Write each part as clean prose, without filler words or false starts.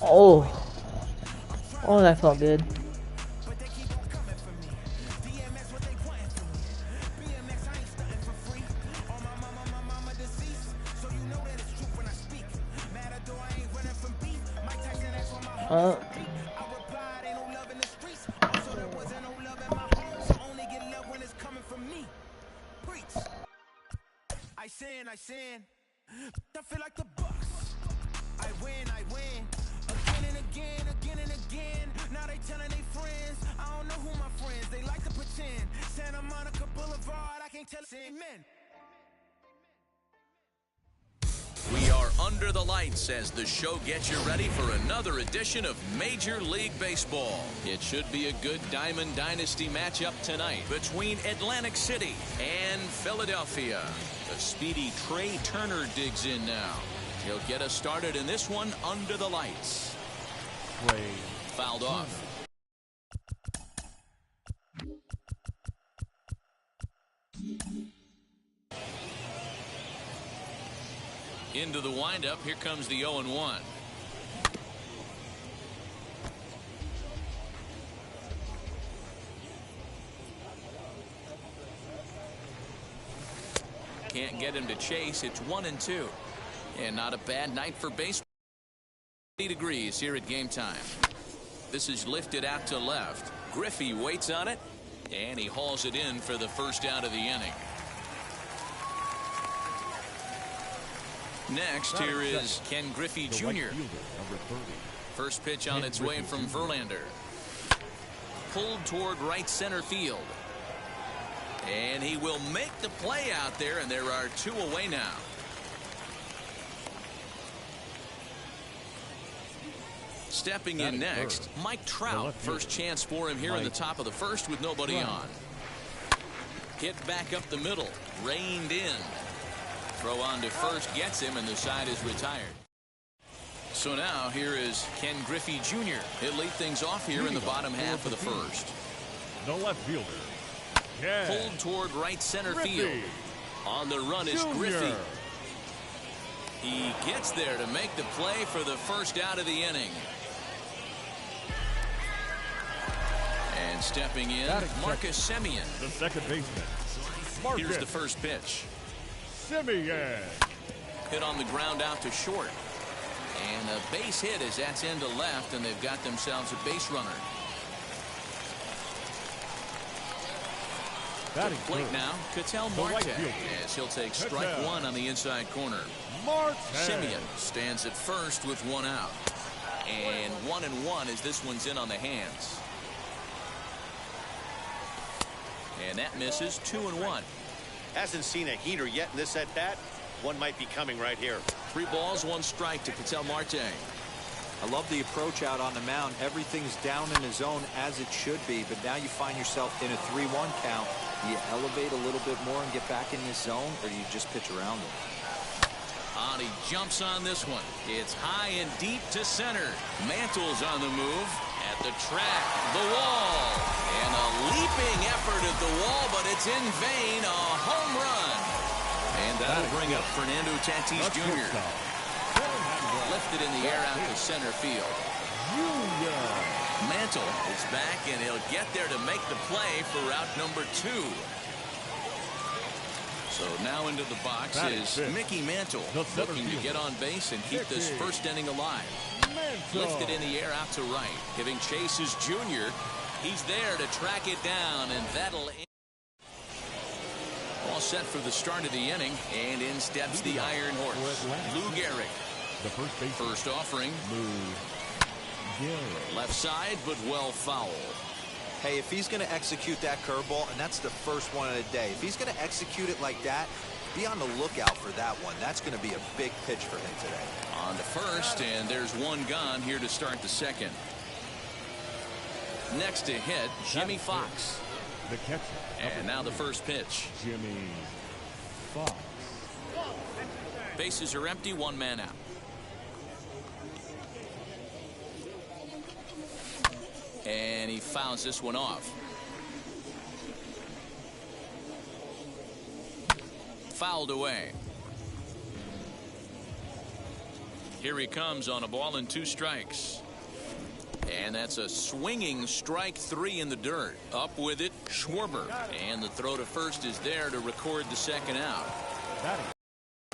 Oh. Oh, that felt good. Uh. I sin. I feel like the Bucks. I win again and again, again and again. Now they telling their friends. I don't know who my friends. They like to pretend. Santa Monica Boulevard. I can't tell. Amen. We are under the lights as the show gets you ready for another edition of Major League Baseball. It should be a good Diamond Dynasty matchup tonight between Atlantic City and Philadelphia. The speedy Trey Turner digs in now. He'll get us started in this one under the lights. Trey fouled off. Into the windup. Here comes the 0-1. Can't get him to chase. It's 1-2. And not a bad night for baseball. 80 degrees here at game time. This is lifted out to left. Griffey waits on it, and he hauls it in for the first out of the inning. Next, here is Ken Griffey Jr. First pitch on its way from Verlander. Pulled toward right center field. And he will make the play out there, and there are two away now. Stepping in next, Mike Trout. First chance for him here in the top of the first with nobody on. Hit back up the middle. Reined in. Throw on to first gets him, and the side is retired. So now here is Ken Griffey Jr. He'll lead things off here in the bottom half of the first. The left fielder. Pulled toward right center field. On the run is Griffey. He gets there to make the play for the first out of the inning. And stepping in, Marcus Semien. The second baseman. Here's the first pitch. Semien. Hit on the ground out to short. And a base hit as that's into left, and they've got themselves a base runner. To the plate now, Ketel Marte, as he'll take strike one on the inside corner. Semien stands at first with one out. And 1-1 as this one's in on the hands. And that misses. 2-1. Hasn't seen a heater yet in this at-bat. One might be coming right here. 3 balls, 1 strike to Ketel Marte. I love the approach out on the mound. Everything's down in the zone as it should be, but now you find yourself in a 3-1 count. Do you elevate a little bit more and get back in this zone, or do you just pitch around it? He jumps on this one. It's high and deep to center. Mantle's on the move. At the track, the wall. And a leaping effort at the wall, but it's in vain. A home run. And that'll bring up Fernando Tatis Jr. Lifted in the air out to center field. Mantle is back, and he'll get there to make the play for route number 2. So now into the box is Mickey Mantle, looking to get on base and keep this first inning alive. Lifted in the air out to right. Giving chase is Jr. He's there to track it down, and that'll end. All set for the start of the inning, and in steps the Iron Horse, Lou Gehrig. The first offering. Left side, but well foul. Hey, if he's going to execute that curveball, and that's the first one of the day, if he's going to execute it like that, be on the lookout for that one. That's going to be a big pitch for him today. On to first, and there's one gone here to start the second. Next to hit, Jimmy Fox. The catcher. And now the first pitch. Jimmy Fox. Bases are empty, 1 man out. And he fouls this one off. Fouled away. Here he comes on a ball and 2 strikes. And that's a swinging strike 3 in the dirt. Up with it, Schwarber. And the throw to first is there to record the second out.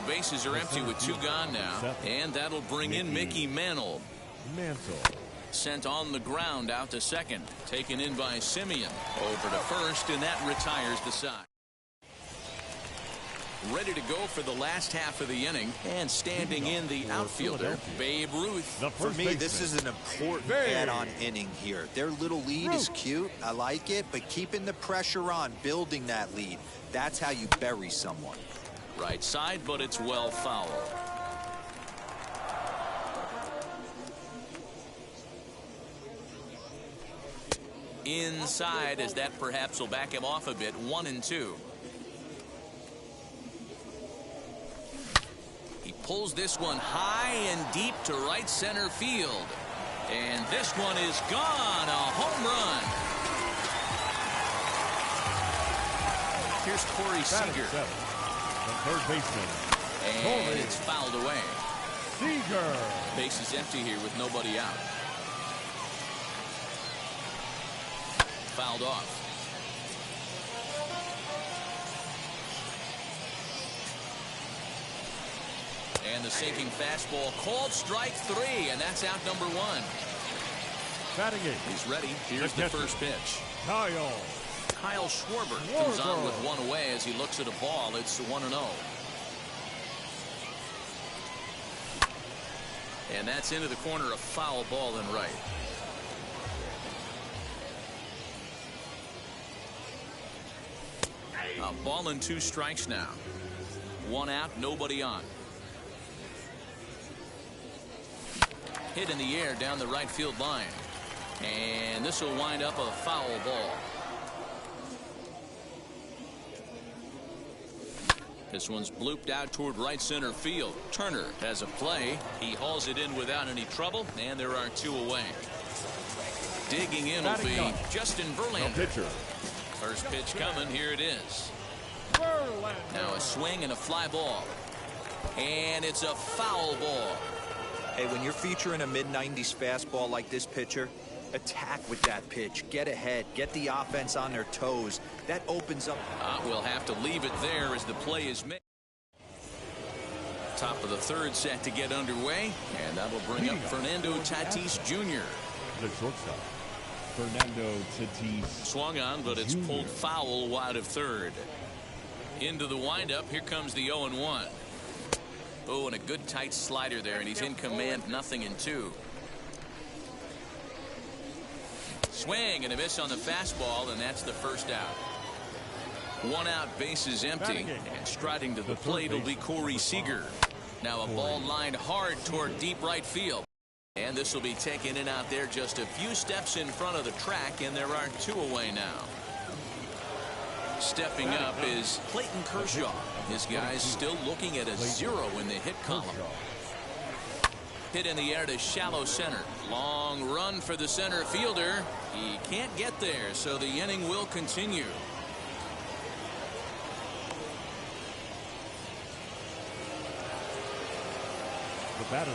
Bases are empty with 2 gone now. And that'll bring in Mickey Mantle. Sent on the ground out to second. Taken in by Simeon. Over to first, and that retires the side. Ready to go for the last half of the inning, and standing in the outfielder, Babe Ruth. For me, this is an important add-on inning here. Their little lead is cute. I like it, but keeping the pressure on, building that lead, that's how you bury someone. Right side, but it's well fouled. Inside, as that perhaps will back him off a bit. 1-2. He pulls this one high and deep to right center field. And this one is gone. A home run. Here's Corey Seager. The third baseman. And it's fouled away. Seager. Base is empty here with nobody out. Fouled off. And the sinking fastball called strike 3, and that's out number 1. Batting it. He's ready. Here's the first pitch. Kyle Schwarber comes on with 1 away as he looks at a ball. It's 1-0. And that's into the corner, a foul ball and right. A ball and 2 strikes now. 1 out, nobody on. Hit in the air down the right field line. And this will wind up a foul ball. This one's blooped out toward right center field. Turner has a play. He hauls it in without any trouble, and there are 2 away. Digging in will be Justin Verlander. First pitch coming. Here it is. Now a swing and a fly ball. And it's a foul ball. Hey, when you're featuring a mid-90s fastball like this pitcher, attack with that pitch. Get ahead. Get the offense on their toes. That opens up. We'll have to leave it there as the play is made. Top of the 3rd set to get underway. And that'll bring up Fernando Tatis Jr. The shortstop, Fernando Tatis. Swung on, but it's pulled foul wide of 3rd. Into the windup. Here comes the 0-1. Oh, and a good tight slider there, and he's in command. 0-2. Swing and a miss on the fastball, and that's the first out. 1 out, bases empty, and striding to the plate will be Corey Seager. Now a ball lined hard toward deep right field. And this will be taken in out there just a few steps in front of the track, and there are 2 away now. Stepping up is Clayton Kershaw. His guy's still looking at a 0 in the hit column. Hit in the air to shallow center. Long run for the center fielder. He can't get there, so the inning will continue.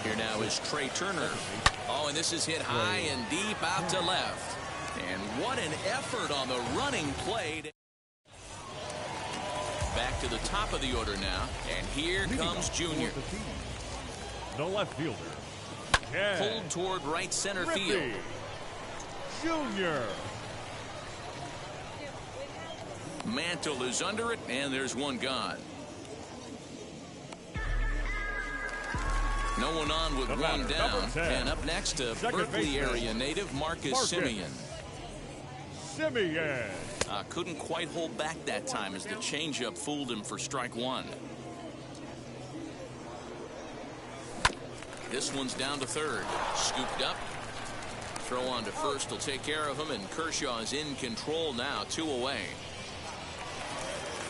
Here now is Trey Turner. Oh, and this is hit high and deep out to left. And what an effort on the running play. Back to the top of the order now. And here comes Junior. The left fielder. Pulled toward right center field. Junior. Mantle is under it, and there's 1 gone. No one on with 1 down. And up next, a Berkeley area native, Marcus Simeon. Couldn't quite hold back that time as the changeup fooled him for strike 1. This one's down to 3rd. Scooped up. Throw on to first will take care of him, and Kershaw is in control now. 2 away.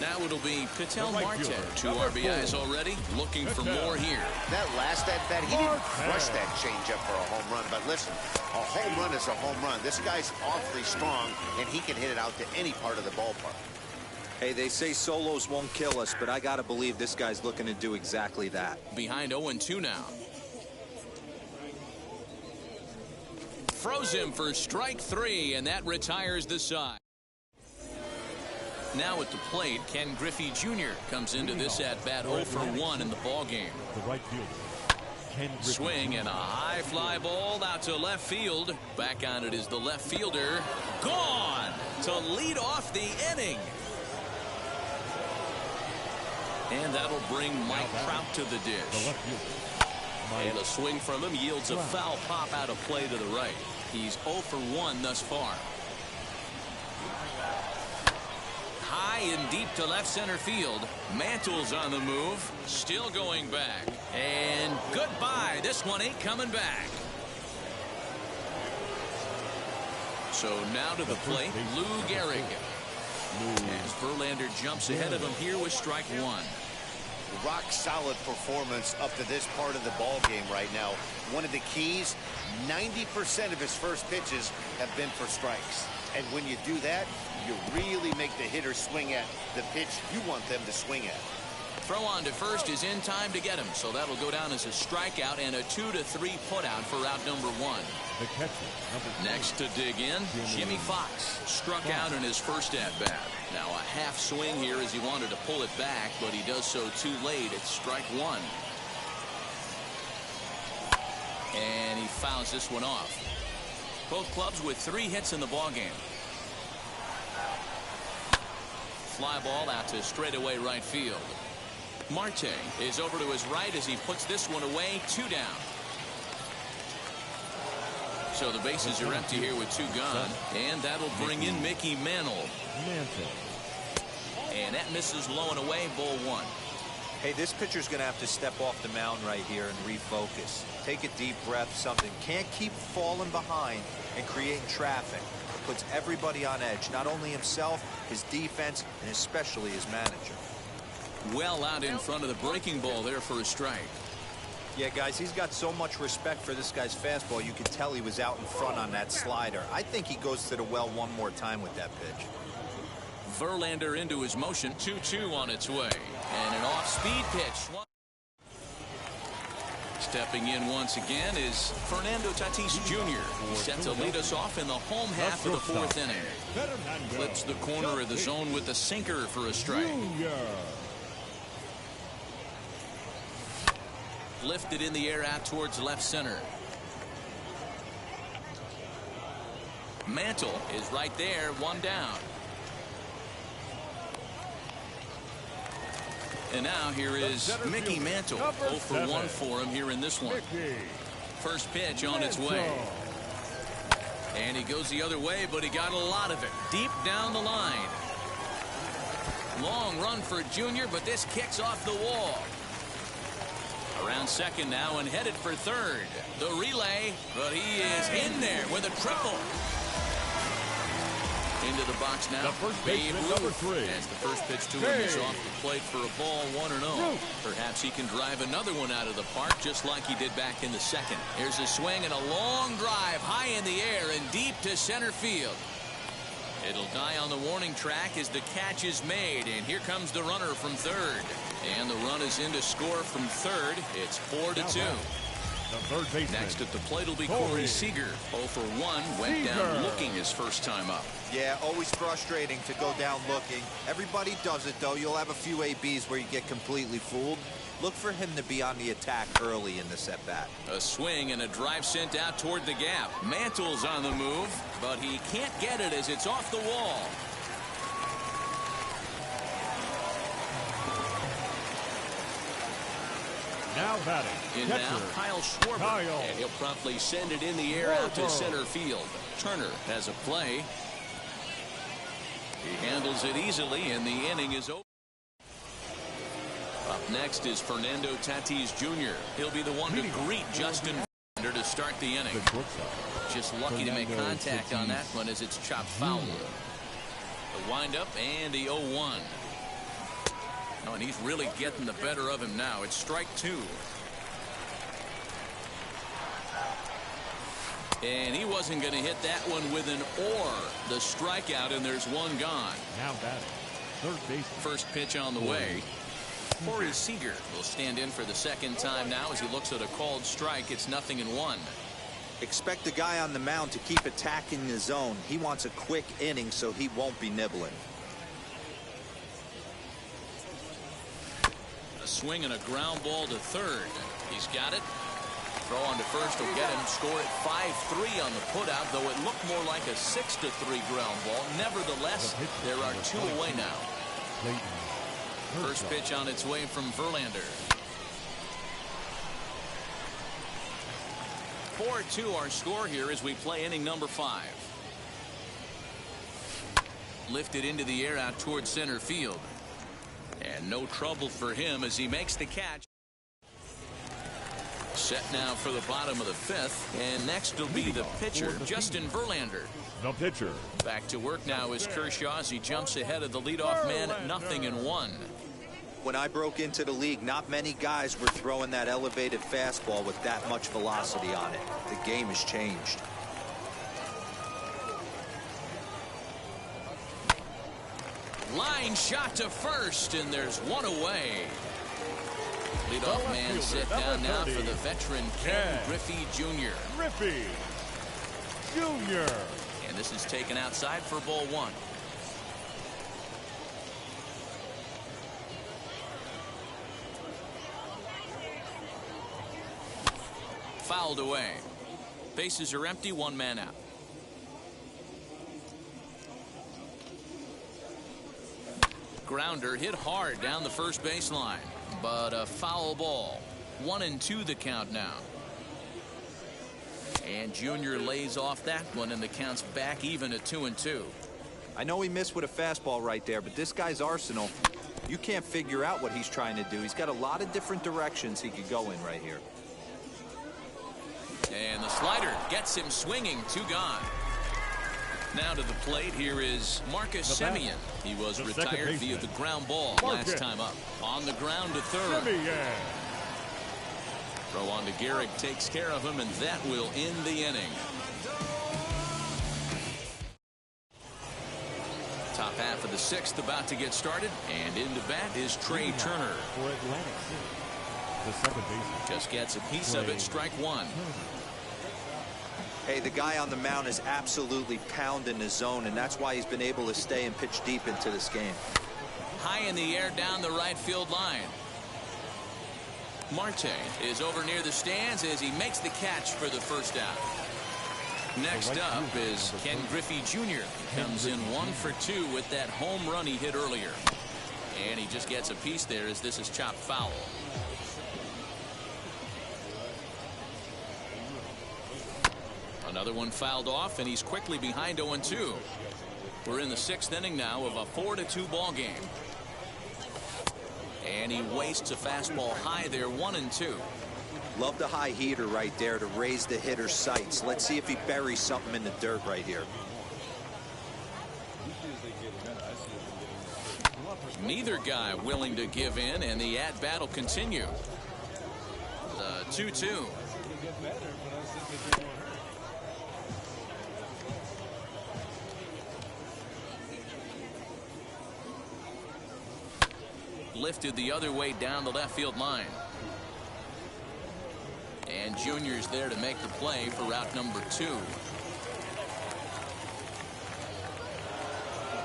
Now it'll be Ketel Marte. 2 RBIs already. Looking for more here. That last at-bat, he didn't crush that changeup for a home run. But listen, a home run is a home run. This guy's awfully strong, and he can hit it out to any part of the ballpark. Hey, they say solos won't kill us, but I got to believe this guy's looking to do exactly that. Behind 0-2 now. throws him for strike 3, and that retires the side. Now at the plate, Ken Griffey Jr. comes into this at-bat 0 for 1 in the ballgame. The right fielder. Swing and a high fly ball out to left field. Back on it is the left fielder. Gone to lead off the inning. And that'll bring Mike Trout to the dish. And a swing from him yields a foul pop out of play to the right. He's 0 for 1 thus far. High and deep to left center field. Mantle's on the move. Still going back. And goodbye. This one ain't coming back. So now to the plate, Lou Gehrig. As Verlander jumps ahead of him here with strike 1. Rock solid performance up to this part of the ball game right now. One of the keys, 90% of his first pitches have been for strikes. And when you do that, you really make the hitter swing at the pitch you want them to swing at. Throw on to first is in time to get him, so that'll go down as a strikeout and a 2-3 putout for out number 1. The catcher, Next to dig in, Jimmy Fox struck out in his first at-bat. Now a half swing here as he wanted to pull it back, but he does so too late. It's strike 1. And he fouls this one off. Both clubs with 3 hits in the ballgame. Fly ball out to straightaway right field. Marte is over to his right as he puts this one away. 2 down. So the bases are empty here with 2 gone. And that'll bring in Mickey Mantle. And that misses low and away. Ball 1. Hey, this pitcher's going to have to step off the mound right here and refocus. Take a deep breath, something. Can't keep falling behind and creating traffic. It puts everybody on edge, not only himself, his defense, and especially his manager. Well out in front of the breaking ball there for a strike. Yeah, guys, he's got so much respect for this guy's fastball. You can tell he was out in front on that slider. I think he goes to the well one more time with that pitch. Verlander into his motion. 2-2 on its way. And an off-speed pitch. Stepping in once again is Fernando Tatis Jr. He's set to lead us off in the home half of the 4th inning. Flips the corner of the zone with the sinker for a strike. Lifted in the air out towards left center. Mantle is right there, 1 down. And now here is Mickey Mantle. 0 for 1 for him here in this one. First pitch on its way. And he goes the other way, but he got a lot of it. Deep down the line. Long run for Junior, but this kicks off the wall. Around second now and headed for third. The relay, but he is in there with a triple. Into the box now, Babe Ruth, as the first pitch to him is off the plate for a ball, 1-0. Perhaps he can drive another one out of the park just like he did back in the second. Here's a swing and a long drive high in the air and deep to center field. It'll die on the warning track as the catch is made, and here comes the runner from third. And the run is in to score from third. It's 4-2. Next at the plate will be Corey Seager. 0 for 1, went down looking his first time up. Yeah, always frustrating to go down looking. Everybody does it, though. You'll have a few ABs where you get completely fooled. Look for him to be on the attack early in this at-bat. A swing and a drive sent out toward the gap. Mantle's on the move, but he can't get it as it's off the wall. Now batting. In now, Kyle Schwarber. And he'll promptly send it in the air out to center field. Turner has a play. He handles it easily, and the inning is over. Up next is Fernando Tatis Jr. He'll be the one to greet Justin Verlander to start the inning. Just lucky to make contact on that one as it's chopped foul. The windup and the 0-1. Oh, and he's really getting the better of him now. It's strike 2. And he wasn't going to hit that one with an or. The strikeout, and there's 1 gone. Now batting. Third base. First pitch on the way. Corey Seager will stand in for the second time now as he looks at a called strike. It's 0-1. Expect the guy on the mound to keep attacking the zone. He wants a quick inning, so he won't be nibbling. A swing and a ground ball to third. He's got it. Throw on to first will get him. Score at 5-3 on the putout, though it looked more like a 6-3 ground ball. Nevertheless, there are 2 away now. First pitch on its way from Verlander. 4-2 our score here as we play inning number 5. Lifted into the air out towards center field. And no trouble for him as he makes the catch. Set now for the bottom of the 5th, and next will be the pitcher, Justin Verlander. The pitcher. Back to work now is Kershaw as he jumps ahead of the leadoff man, 0-1. When I broke into the league, not many guys were throwing that elevated fastball with that much velocity on it. The game has changed. Line shot to first, and there's one away. Leadoff man set down now for the veteran Ken Griffey Jr. Griffey Jr. And this is taken outside for ball 1. Fouled away. Bases are empty, 1 man out. Grounder hit hard down the first baseline, but a foul ball. 1-2 the count now. And Junior lays off that one, and the count's back even at 2-2. I know he missed with a fastball right there, but this guy's arsenal, you can't figure out what he's trying to do. He's got a lot of different directions he could go in right here. And the slider gets him swinging. 2 gone. Now to the plate, here is Marcus Semien. He was retired via the ground ball last time up. On the ground to third. Throw on to Gehrig, takes care of him, and that will end the inning. Top half of the 6th about to get started, and into bat is Trey Turner. For Atlantic City, the second baseman. Just gets a piece of it, strike 1. Hey, the guy on the mound is absolutely pounding the zone, and that's why he's been able to stay and pitch deep into this game. High in the air down the right field line. Marte is over near the stands as he makes the catch for the first out. Next up is Ken Griffey Jr. He comes in 1 for 2 with that home run he hit earlier. And he just gets a piece there as this is chopped foul. Another one fouled off, and he's quickly behind 0-2. We're in the 6th inning now of a 4-2 ball game. And he wastes a fastball high there, 1-2. Love the high heater right there to raise the hitter's sights. Let's see if he buries something in the dirt right here. Neither guy willing to give in, and the at-bat will continue. The 2-2. Lifted the other way down the left field line. And Junior's there to make the play for route number 2.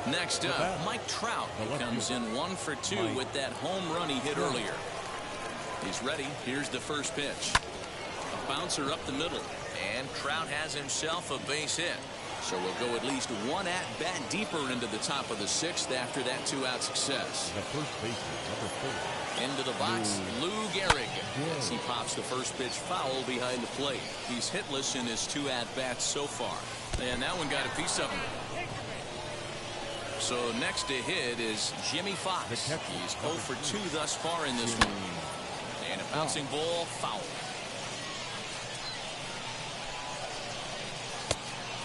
Next up, Mike Trout. He comes in 1 for 2 with that home run he hit earlier. He's ready. Here's the first pitch. A bouncer up the middle. And Trout has himself a base hit. So we'll go at least 1 at-bat deeper into the top of the 6th after that 2-out success. The first baseman, number 4. Into the box, Lou Gehrig. As he pops the first pitch foul behind the plate. He's hitless in his 2 at-bats so far. And that one got a piece of him. So next to hit is Jimmy Fox. He's 0 for 2 thus far in this one. And a bouncing ball, foul.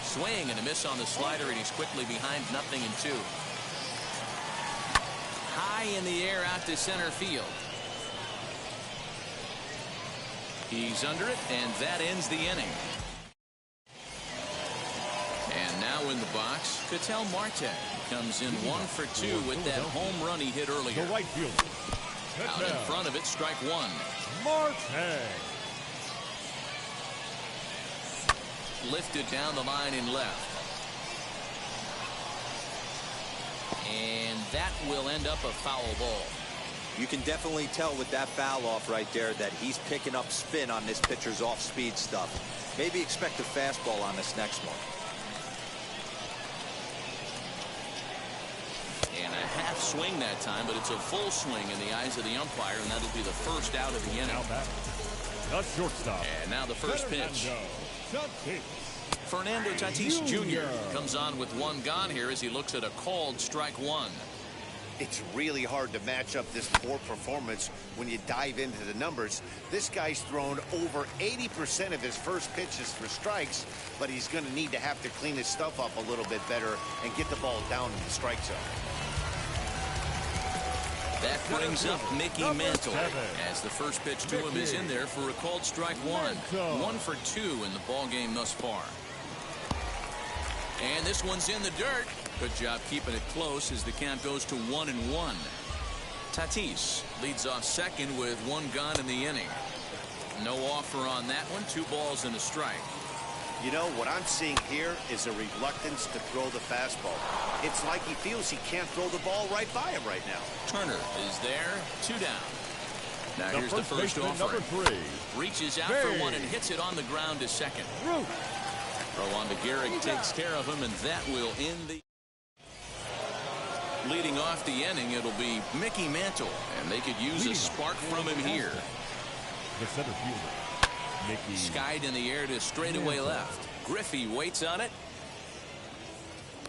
Swing and a miss on the slider, and he's quickly behind 0-2. High in the air out to center field. He's under it, and that ends the inning. And now in the box, Ketel Marte comes in 1 for 2 with that home run he hit earlier. The right fielder. Out in front of it, strike 1. Marte. lifted down the line in left. And that will end up a foul ball. You can definitely tell with that foul off right there that he's picking up spin on this pitcher's off-speed stuff. Maybe expect a fastball on this next one. And a half swing that time, but it's a full swing in the eyes of the umpire, and that'll be the first out of the inning. The shortstop. And now the first pitch. Fernando Tatis Jr. comes on with one gone here as he looks at a called strike one. It's really hard to match up this poor performance when you dive into the numbers. This guy's thrown over 80% of his first pitches for strikes, but he's going to need to have to clean his stuff up a little bit better and get the ball down in the strike zone. That brings up Mickey Mantle as the first pitch to him is in there for a called strike one. 1 for 2 in the ball game thus far. And this one's in the dirt. Good job keeping it close as the count goes to 1-1. Tatis leads off second with one gone in the inning. No offer on that one. 2 balls and a strike. You know, what I'm seeing here is a reluctance to throw the fastball. It's like he feels he can't throw the ball right by him right now. Turner is there. 2 down. Now here's the first offering. Reaches out for one and hits it on the ground to second. Throw on to Gehrig, takes care of him, and that will end the... Leading off the inning, it'll be Mickey Mantle, and they could use a spark from him here. The center fielder, Mickey. Skied in the air to straightaway left. Griffey waits on it,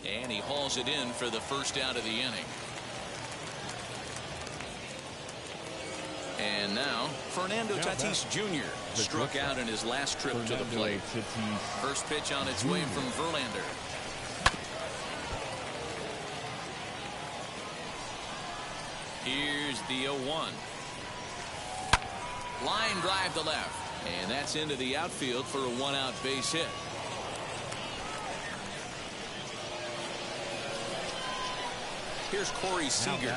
and he hauls it in for the first out of the inning. And now, Fernando Tatis Jr. struck out in his last trip to the plate. First pitch on its way from Verlander. Here's the 0-1. Line drive to left. And that's into the outfield for a 1-out base hit. Here's Corey Seager.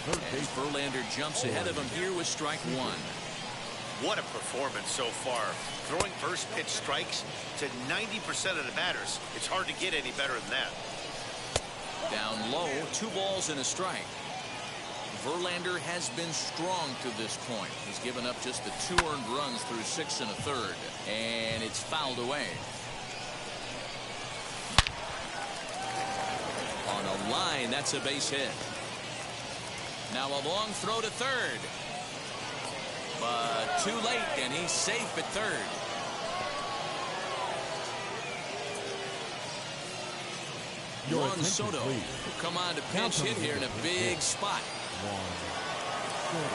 As Verlander jumps ahead of him here with strike one. What a performance so far. Throwing first pitch strikes to 90% of the batters. It's hard to get any better than that. Down low, 2 balls and a strike. Verlander has been strong to this point. He's given up just the 2 earned runs through 6 1/3. And it's fouled away. On a line, that's a base hit. Now a long throw to third. But too late, and he's safe at third. Juan Soto will come on to pinch hit here in a big spot.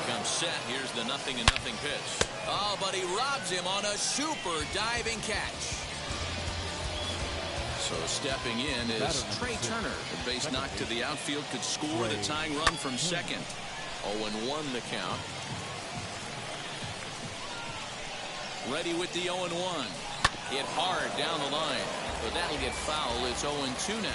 Comes set. Here's the 0-0 pitch. Oh, but he robs him on a super diving catch. So stepping in is Trey Turner. The base knock to the outfield could score the tying run from second. 0-1 the count. Ready with the 0-1. Hit hard down the line. But that'll get foul. It's 0-2 now.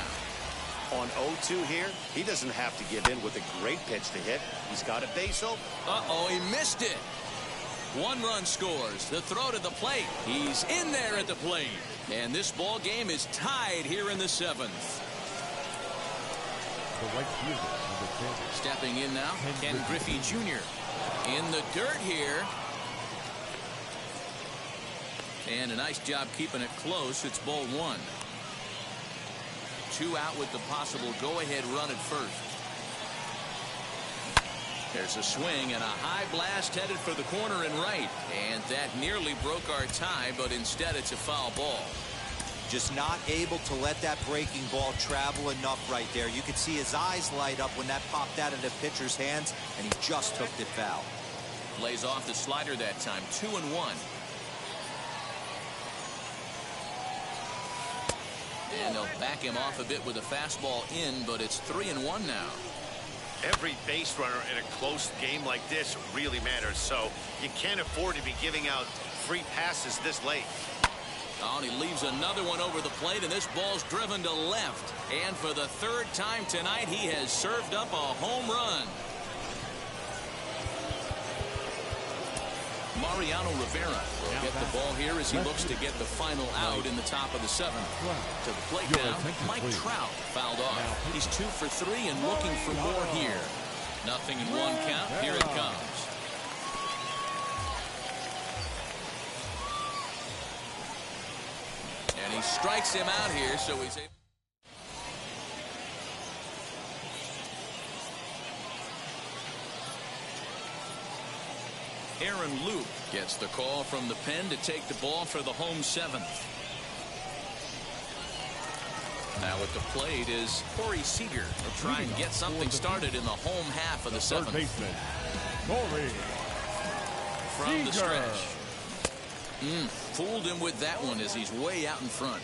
On 0-2 here, he doesn't have to give in with a great pitch to hit. He's got a base open. Uh-oh, he missed it. 1 run scores. The throw to the plate. He's in there at the plate. And this ball game is tied here in the 7th. The right fielder, Stepping in now, Ken Griffey Jr. in the dirt here. And a nice job keeping it close. It's ball 1. 2 out with the possible go-ahead run at first. There's a swing and a high blast headed for the corner and right. And that nearly broke our tie, but instead it's a foul ball. Just not able to let that breaking ball travel enough right there. You could see his eyes light up when that popped out of the pitcher's hands, and he just took it foul. Lays off the slider that time. 2-1. And they'll back him off a bit with a fastball in, but it's 3-1 now. Every base runner in a close game like this really matters, so you can't afford to be giving out free passes this late. Oh, and he leaves another one over the plate, and this ball's driven to left. And for the 3rd time tonight, he has served up a home run. Mariano Rivera will get the ball here as he looks to get the final out in the top of the 7th. To the plate now, Mike Trout fouled off. He's 2 for 3 and looking for more here. Nothing in 1 count. Here it comes. And he strikes him out here, so he's able. Aaron Luke gets the call from the pen to take the ball for the home 7th. Now at the plate is Corey Seager to try and get something started in the home half of the 7th. From the stretch. Fooled him with that one as he's way out in front.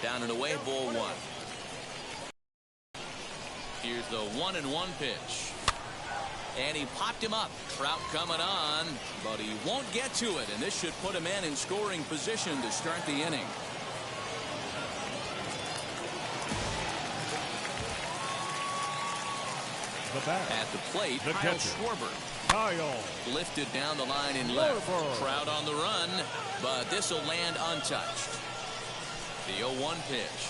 Down and away, ball 1. Here's the 1-1 pitch. And he popped him up. Trout coming on, but he won't get to it. And this should put him in scoring position to start the inning. At the plate, Kyle Schwarber. Lifted down the line in left. Trout on the run, but this will land untouched. The 0-1 pitch.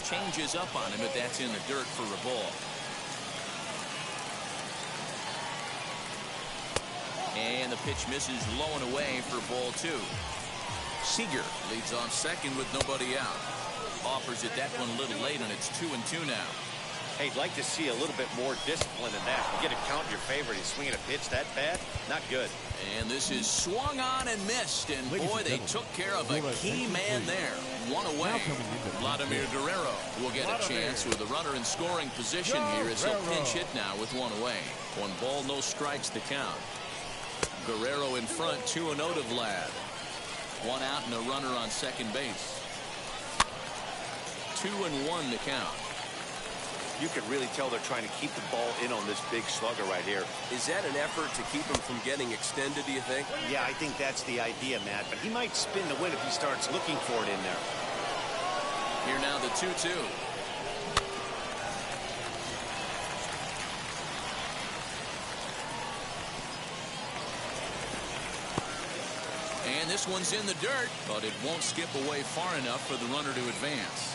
Changes up on him, but that's in the dirt for a ball. And the pitch misses low and away for ball 2. Seager leads off second with nobody out. Offers it that one a little late, and it's 2-2 now. Hey, I'd like to see a little bit more discipline in that. You get a count in your favor. He's swinging a pitch that bad. Not good. And this is swung on and missed. And boy, they took care of a key man there. 1 away. Vladimir Guerrero will get a chance with a runner in scoring position here as he'll pinch hit now with 1 away. 1 ball, no strikes to count. Guerrero in front, 2-0 to Vlad. 1 out and a runner on second base. 2-1 to count. You can really tell they're trying to keep the ball in on this big slugger right here. Is that an effort to keep him from getting extended, do you think? Yeah, I think that's the idea, Matt. But he might spin the win if he starts looking for it in there. Here now the 2-2. And this one's in the dirt, but it won't skip away far enough for the runner to advance.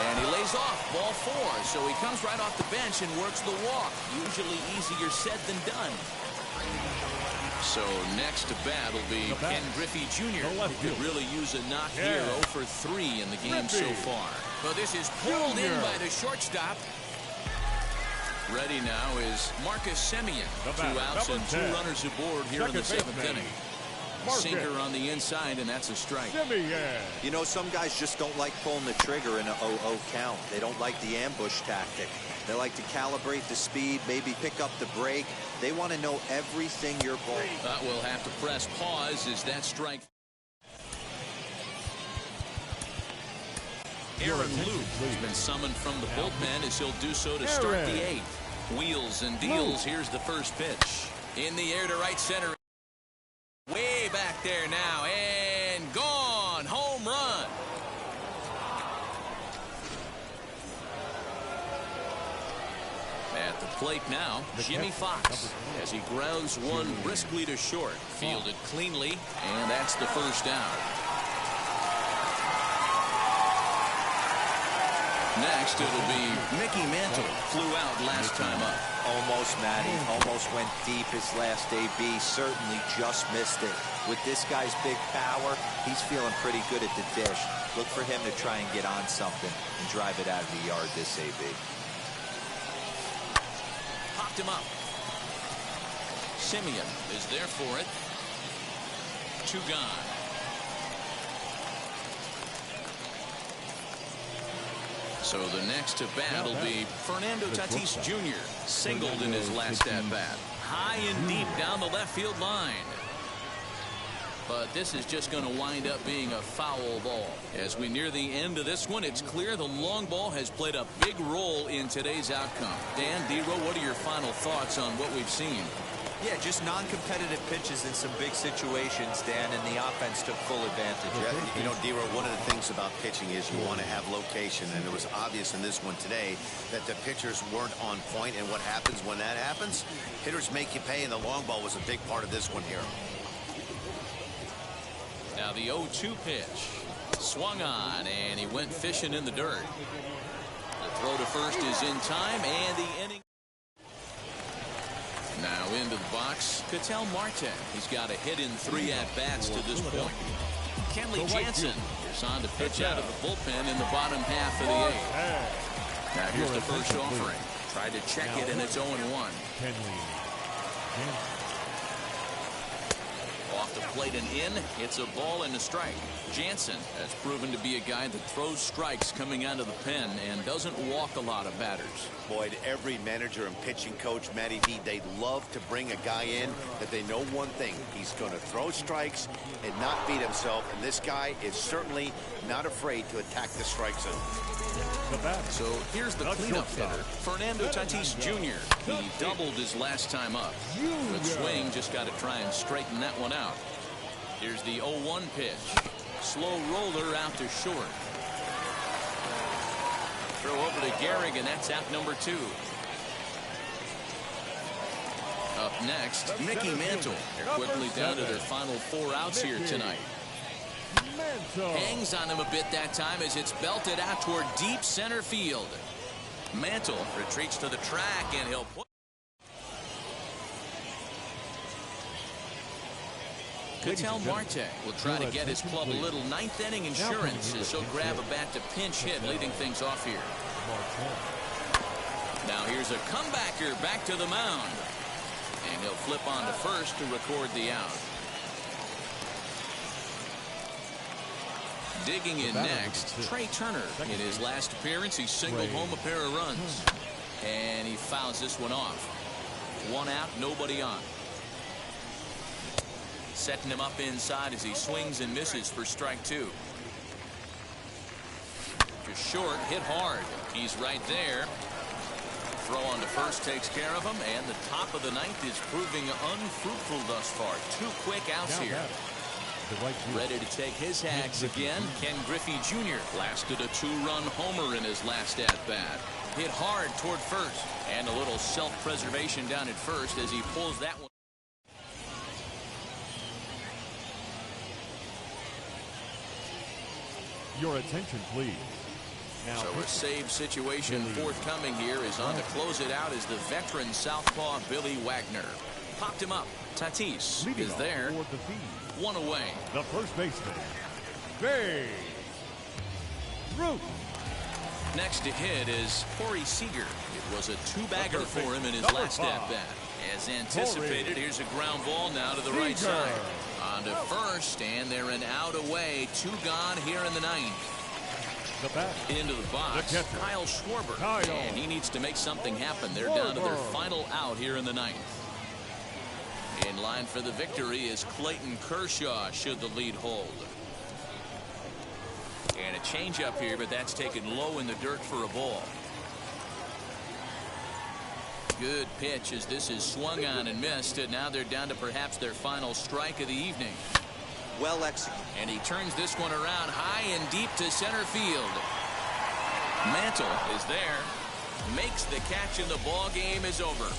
And he lays off, ball 4, so he comes right off the bench and works the walk. Usually easier said than done. So next to bat will be Ken Griffey Jr., who could really use a knock here. 0 for 3 in the game so far. But this is pulled in by the shortstop. Ready now is Marcus Semien. 2 outs and 2 runners aboard here in the 7th inning. Sinker on the inside, and that's a strike. You know, some guys just don't like pulling the trigger in a 0-0 count. They don't like the ambush tactic. They like to calibrate the speed, maybe pick up the break. They want to know everything you're bowling. We'll have to press pause as that strike. Aaron Luke has been summoned from the bullpen as he'll do so to start the 8th. Wheels and deals. Here's the first pitch. In the air to right center. Way back there now, and gone. Home run. At the plate now, Jimmy Fox, as he grounds one briskly to short. Fielded cleanly, and that's the first down. Next, it'll be Mickey Mantle. Flew out last time up. Almost, Matty. Almost went deep his last AB. Certainly just missed it. With this guy's big power, he's feeling pretty good at the dish. Look for him to try and get on something and drive it out of the yard this AB. Popped him up. Semien is there for it. 2 gone. So the next to bat will be Fernando Tatis Jr. Singled in his last at-bat. High and deep down the left field line. But this is just going to wind up being a foul ball. As we near the end of this one, it's clear the long ball has played a big role in today's outcome. Dan, D-Row, what are your final thoughts on what we've seen? Yeah, just non-competitive pitches in some big situations, Dan, and the offense took full advantage. Yeah, you know, D-Row, one of the things about pitching is you want to have location, and it was obvious in this one today that the pitchers weren't on point, and what happens when that happens? Hitters make you pay, and the long ball was a big part of this one here. Now the 0-2 pitch. Swung on, and he went fishing in the dirt. The throw to first is in time, and the inning. Now into the box, Ketel Marte. He's got a hit in 3 at-bats to this point. Kenley Jansen is on to pitch out of the bullpen in the bottom half of the 8th. Now here's the first offering. Tried to check it, and it's 0-1. Off the plate and in. It's a ball and a strike. Jansen has proven to be a guy that throws strikes coming out of the pen and doesn't walk a lot of batters. Boyd, every manager and pitching coach, Matty V, they love to bring a guy in that they know one thing. He's going to throw strikes and not beat himself, and this guy is certainly not afraid to attack the strike zone. So here's the cleanup hitter, Fernando Tatis Jr. He doubled his last time up. Good swing, just got to try and straighten that one out. Here's the 0-1 pitch. Slow roller out to short. Throw over to Gehrig, and that's out number 2. Up next, Mickey Mantle. They're quickly down to their final 4 outs here tonight. Hangs on him a bit that time as it's belted out toward deep center field. Mantle retreats to the track, and he'll put. Ketel Marte will try to get his club a little 9th inning insurance as he'll grab a bat to pinch hit, leading things off here. Now here's a comebacker back to the mound, and he'll flip on to first to record the out. Digging in next, Trey Turner. In his last appearance, he singled home a pair of runs, and he fouls this one off. 1 out, nobody on. Setting him up inside as he swings and misses for strike 2. Just short, hit hard. He's right there. Throw on to first takes care of him, and the top of the 9th is proving unfruitful thus far. 2 quick outs here. Ready to take his hacks again. Ken Griffey Jr. lasted a 2-run homer in his last at-bat. Hit hard toward first, and a little self-preservation down at first as he pulls that one. Your attention, please. Now, so a save situation forthcoming here is on to close it out as the veteran southpaw Billy Wagner. Popped him up. Tatis is there. 1 away. The first baseman, Babe Ruth. Next to hit is Corey Seager. It was a 2-bagger for him in his last at-bat. As anticipated, here's a ground ball now to the right side. On to first, and they're an out away. 2 gone here in the 9th. Into the box, Kyle Schwarber. And he needs to make something happen. They're down to their final out here in the 9th. In line for the victory is Clayton Kershaw, should the lead hold. And a changeup here, but that's taken low in the dirt for a ball. Good pitch as this is swung on and missed, and now they're down to perhaps their final strike of the evening. Well executed. And he turns this one around high and deep to center field. Mantle is there, makes the catch, and the ball game is over.